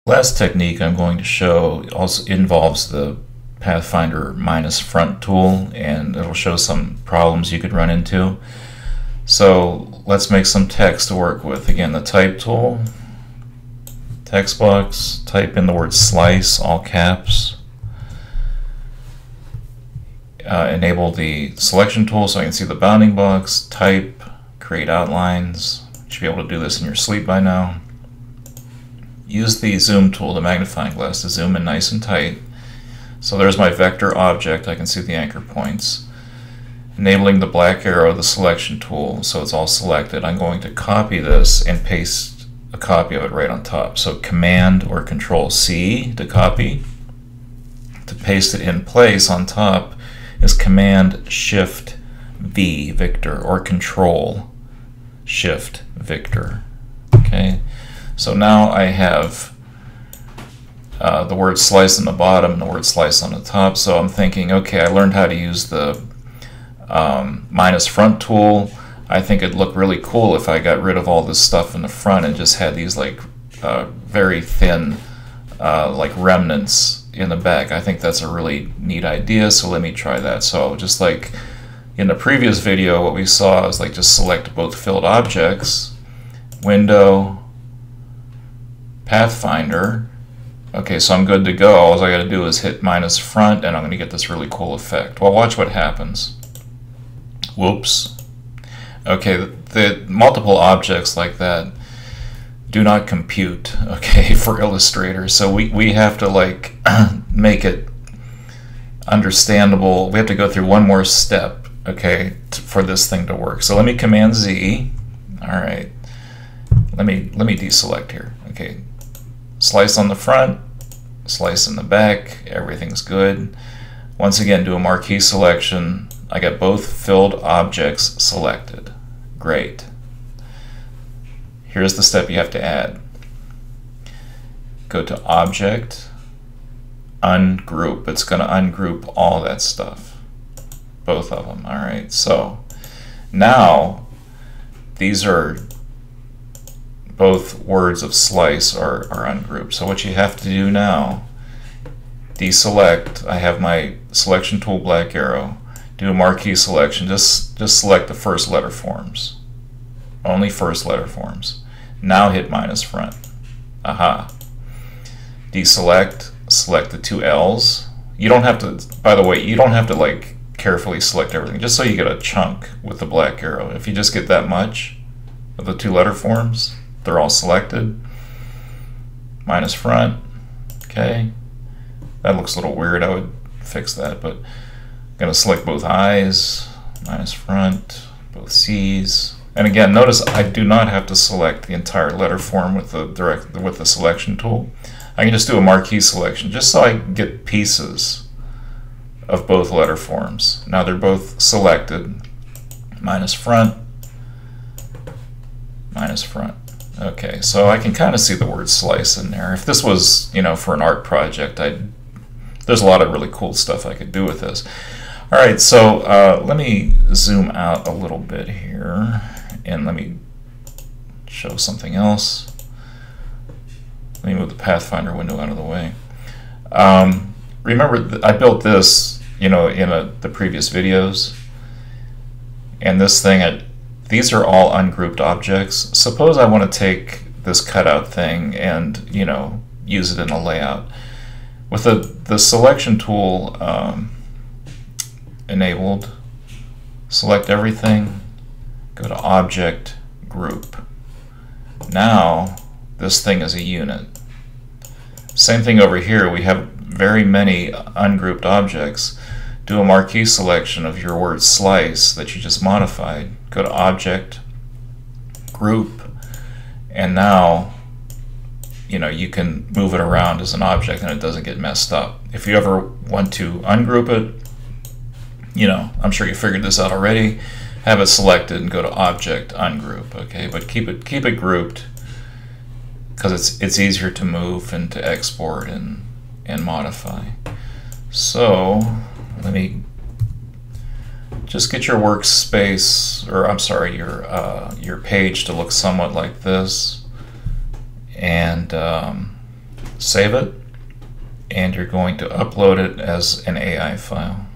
Last technique I'm going to show also involves the Pathfinder minus front tool, and it'll show some problems you could run into. So let's make some text to work with. Again, the type tool, text box, type in the word slice, all caps. Enable the selection tool so I can see the bounding box, type, create outlines. You should be able to do this in your sleep by now. Use the zoom tool, the magnifying glass, to zoom in nice and tight. So there's my vector object, I can see the anchor points. Enabling the black arrow, the selection tool, so it's all selected. I'm going to copy this and paste a copy of it right on top. So Command or Control C to copy. To paste it in place on top is Command Shift V, Victor, or Control Shift Victor. Okay, so now I have the word slice on the bottom and the word slice on the top. So I'm thinking, okay, I learned how to use the minus front tool. I think it'd look really cool if I got rid of all this stuff in the front and just had these like very thin like remnants in the back. I think that's a really neat idea, so let me try that. So just like in the previous video, what we saw is like just select both filled objects, Window, Pathfinder. Okay, so I'm good to go. All I got to do is hit minus front and I'm going to get this really cool effect. Well, watch what happens. Whoops. Okay, the multiple objects like that do not compute, okay, for Illustrator. So we have to like make it understandable. We have to go through one more step, okay, for this thing to work. So let me Command Z. All right. Let me deselect here. Okay. Slice on the front, slice in the back, everything's good. Once again, do a marquee selection. I got both filled objects selected. Great. Here's the step you have to add. Go to Object, Ungroup. It's going to ungroup all that stuff. Both of them. Alright, so now these are both words of slice are ungrouped. So what you have to do now, deselect. I have my selection tool, black arrow. Do a marquee selection. Just select the first letter forms. Only first letter forms. Now hit minus front. Aha. Deselect. Select the two L's. You don't have to, by the way, you don't have to like carefully select everything, just so you get a chunk with the black arrow. If you just get that much of the two letter forms, they're all selected. Minus front. Okay. That looks a little weird. I would fix that, but I'm going to select both I's, minus front, both C's. And again, notice I do not have to select the entire letter form with the selection tool. I can just do a marquee selection just so I get pieces of both letter forms. Now they're both selected. Minus front, minus front. Okay, so I can kind of see the word slice in there. If this was, you know, for an art project, there's a lot of really cool stuff I could do with this. All right, so let me zoom out a little bit here, and let me show something else. Let me move the Pathfinder window out of the way. Remember, I built this, you know, in the previous videos, and this thing, these are all ungrouped objects. Suppose I want to take this cutout thing and, you know, use it in a layout. With the selection tool enabled, select everything, go to Object, Group. Now this thing is a unit. Same thing over here. We have very many ungrouped objects. Do a marquee selection of your word slice that you just modified. Go to Object, Group, and now, you know, you can move it around as an object and it doesn't get messed up. If you ever want to ungroup it, you know, I'm sure you figured this out already. Have it selected and go to Object, Ungroup. Okay, but keep it grouped because it's easier to move and to export and modify. So let me just get your workspace, or I'm sorry, your page to look somewhat like this, and Save it, and you're going to upload it as an AI file.